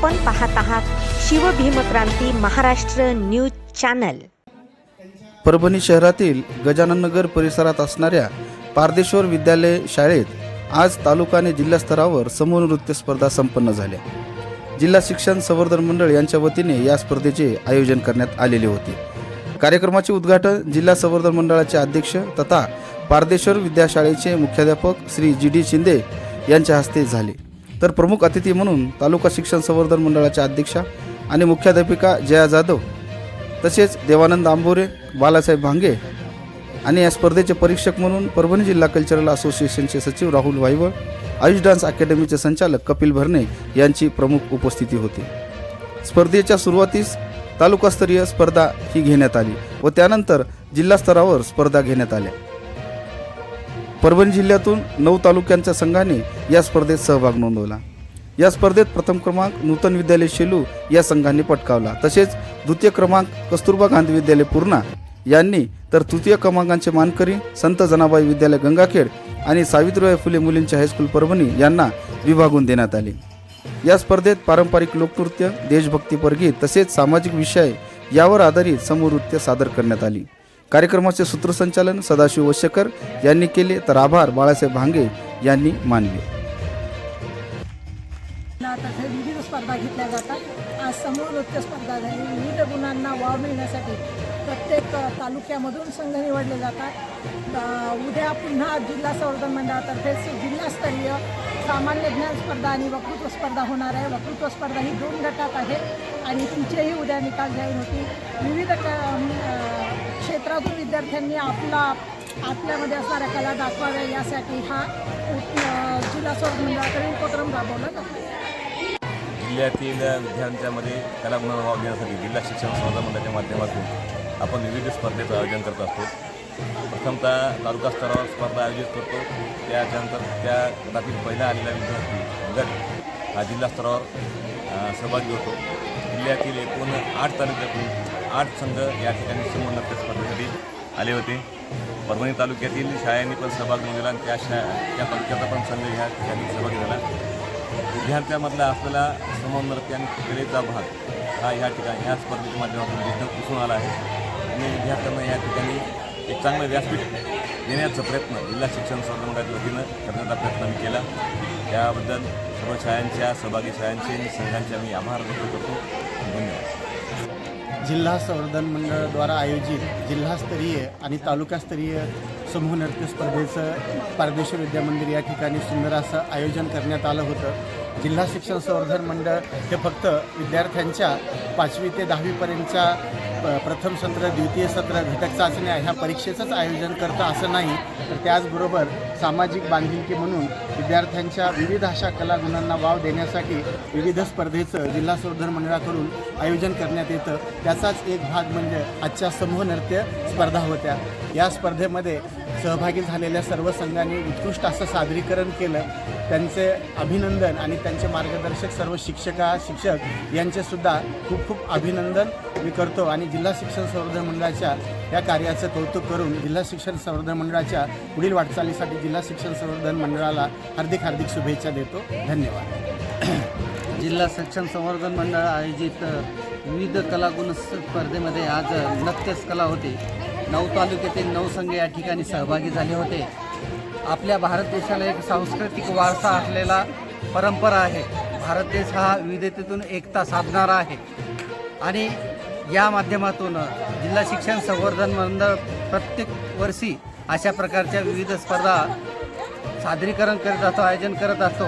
आपण पाहत आहात शिवभीमक्रांती महाराष्ट्र न्यूज चॅनल। परभणी शहरातील गजानन नगर परिसरात असणाऱ्या पारदेश्वर विद्यालय शाळेत आज तालुका आणि जिल्हा स्तरावर समूह नृत्य स्पर्धा संपन्न झाल्या। जिल्हा शिक्षण संवर्धन मंडळ यांच्या वतीने या स्पर्धेचे आयोजन करण्यात आलेले होते। कार्यक्रमाचे उद्घाटन जिल्हा संवर्धन मंडळाचे अध्यक्ष तथा पारदेश्वर विद्याशाळेचे मुख्याध्यापक श्री जी.डी. शिंदे यांच्या हस्ते झाले, तर प्रमुख अतिथी म्हणून तालुका शिक्षण संवर्धन मंडळाच्या अध्यक्षा आणि मुख्याध्यापिका जया जाधव तसेच देवानंद आंबोरे, बालासाहेब भांगे आणि या स्पर्धेचे परीक्षक म्हणून परभणी जिल्हा कल्चरल असोसिएशनचे सचिव राहुल वाईवळ, आयुष डान्स अकॅडमीचे संचालक कपिल भरणे यांची प्रमुख उपस्थिती होती। स्पर्धेच्या सुरुवातीस तालुकास्तरीय स्पर्धा ही घेण्यात आली व त्यानंतर जिल्हा स्तरावर स्पर्धा घेण्यात आल्या। परभणी जिल्ह्यातून 9 तालुक्यांच्या संघाने या स्पर्धेत सहभाग नोंदवला। या स्पर्धेत प्रथम क्रमांक नूतन विद्यालय शेलू या संघाने पटकावला, तसेच द्वितीय क्रमांक कस्तुरबा गांधी विद्यालय पूर्णा यांनी, तर तृतीय क्रमांकाचे मानकरी संत जनाबाई विद्यालय गंगाखेड आणि सावित्रीबाई फुले मुलींचे हायस्कूल परभणी यांना विभागून देण्यात आले। या स्पर्धेत पारंपरिक लोकनृत्य, देशभक्तीपर गीत तसेच सामाजिक विषय यावर आधारित समूह नृत्य सादर करण्यात आली। कार्यक्रमाचे सूत्रसंचालन सदाशिव वशेकर यांनी केले, तर आभार बाळासाहेब भांगे यांनी मानले। विविध स्पर्धा घेतल्या जातात। आज समूह नृत्य स्पर्धा झाली। विविध गुणांना वाव मिळण्यासाठी प्रत्येक तालुक्यामधून संघ निवडले जातात। उद्या पुन्हा जिल्हा संवर्धन मंडळातर्फे जिल्हास्तरीय सामान्य ज्ञान स्पर्धा आणि वक्तृत्व स्पर्धा होणार आहे। वक्तृत्व स्पर्धा ही 2 गटात आहे आणि तिचेही उद्या निकाल जाहीर होतील। विविध क्षेत्रातून विद्यार्थ्यांनी आपल्यामध्ये असणाऱ्या कला दाखवाव्या यासाठी हा जिल्हा संवर्धन मंडळाकडे उपक्रम राबवला जातो। जिल्ह्यातील विद्यार्थ्यांमध्ये कला गुणांना वाव देण्यासाठी जिल्हा शिक्षण संवर्धन मंडळाच्या माध्यमातून आपण विविध स्पर्धेचं आयोजन करत असतो। प्रथमतः तालुका स्तरावर स्पर्धा आयोजित करतो, त्याच्यानंतर त्या गटातील पहिला आलेला विद्यार्थी गट हा जिल्हा स्तरावर सहभागी होतो। जिल्ह्यातील एकूण 8 तालुक्यातून 8 संघ या ठिकाणी समूह नृत्य स्पर्धेसाठी आले होते। परभणी तालुक्यातील शाळांनी पण सहभाग नोंदवला आणि त्या तालुक्याचा पण संघ ह्या ठिकाणी सहभागी झाला। विद्यार्थ्यांमधला असलेला समूह नृत्य आणि कलेचा भाग हा ह्या ठिकाणी स्पर्धेच्या माध्यमातून दिसून आला आहे आणि विद्यार्थ्यांना या ठिकाणी एक चांगलं व्यासपीठ देण्याचा प्रयत्न जिल्हा शिक्षण संवर्धन मंडळाच्या वतीनं करण्याचा प्रयत्न आम्ही केला। त्याबद्दल सर्व शाळांच्या सहभागी शाळांचे आणि संघांचे आम्ही आभार व्यक्त करतो। धन्यवाद। जिल्हा संवर्धन मंडळाद्वारा आयोजित जिल्हास्तरीय आणि तालुकास्तरीय समूह नृत्य स्पर्धेचं पारदेश्वर विद्यामंदिर या ठिकाणी सुंदर असं आयोजन करण्यात आलं होतं। जिल्हा शिक्षण संवर्धन मंडळ हे फक्त विद्यार्थ्यांच्या 5वी ते 10वी पर्यंतच्या प्रथम सत्र, द्वितीय सत्र, घटक चाचण्या ह्या परीक्षेचंच आयोजन करतं असं नाही, तर त्याचबरोबर सामाजिक बांधिलकी म्हणून विद्यार्थ्यांच्या विविध अशा कला गुणांना वाव देण्यासाठी विविध स्पर्धेचं जिल्हा संवर्धन मंडळाकडून आयोजन करण्यात येतं। त्याचाच एक भाग म्हणजे आजच्या समूह नृत्य स्पर्धा होत्या। या स्पर्धेमध्ये सहभागी झालेल्या सर्व संघांनी उत्कृष्ट असं सादरीकरण केलं। त्यांचे अभिनंदन आणि त्यांचे मार्गदर्शक सर्व शिक्षक यांचेसुद्धा खूप खूप अभिनंदन मी करतो आणि जिल्हा शिक्षण संवर्धन मंडळाच्या या कार्याचं कौतुक करून जिल्हा शिक्षण संवर्धन मंडळाच्या पुढील वाटचालीसाठी जिल्हा शिक्षण संवर्धन मंडळाला हार्दिक शुभेच्छा देतो। धन्यवाद। जिल्हा शिक्षण संवर्धन मंडळ आयोजित विविध कलागुण स्पर्धेमध्ये आज नृत्यच कला होती। 9 तालुक्यातील 9 संघ या ठिकाणी सहभागी झाले होते। आपल्या भारत देशाला एक सांस्कृतिक वारसा असलेला परंपरा आहे। भारत देश हा विविधतेतून एकता साधणारा आहे आणि या माध्यमातून जिल्हा शिक्षण संवर्धन मंडळ प्रत्येक वर्षी अशा प्रकारच्या विविध स्पर्धा सादरीकरण करत असतो, आयोजन करत असतो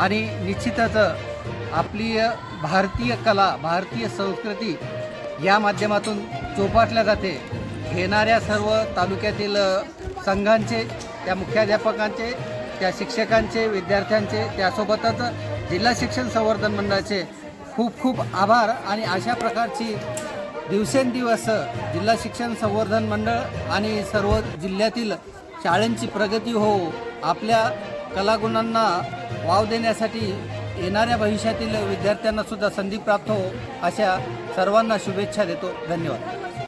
आणि निश्चितच आपली भारतीय कला, भारतीय संस्कृती या माध्यमातून जोपासल्या जाते। घेणाऱ्या सर्व तालुक्यातील संघांचे, त्या मुख्याध्यापकांचे, त्या शिक्षकांचे, विद्यार्थ्यांचे, त्यासोबतच जिल्हा शिक्षण संवर्धन मंडळाचे खूप खूप आभार आणि अशा प्रकारची दिवसेंदिवस जिल्हा शिक्षण संवर्धन मंडळ आणि सर्व जिल्ह्यातील शाळांची प्रगती हो, आपल्या कलागुणांना वाव देण्यासाठी येणाऱ्या भविष्यातील विद्यार्थ्यांना सुद्धा संधी प्राप्त हो, अशा सर्वांना शुभेच्छा देतो। धन्यवाद।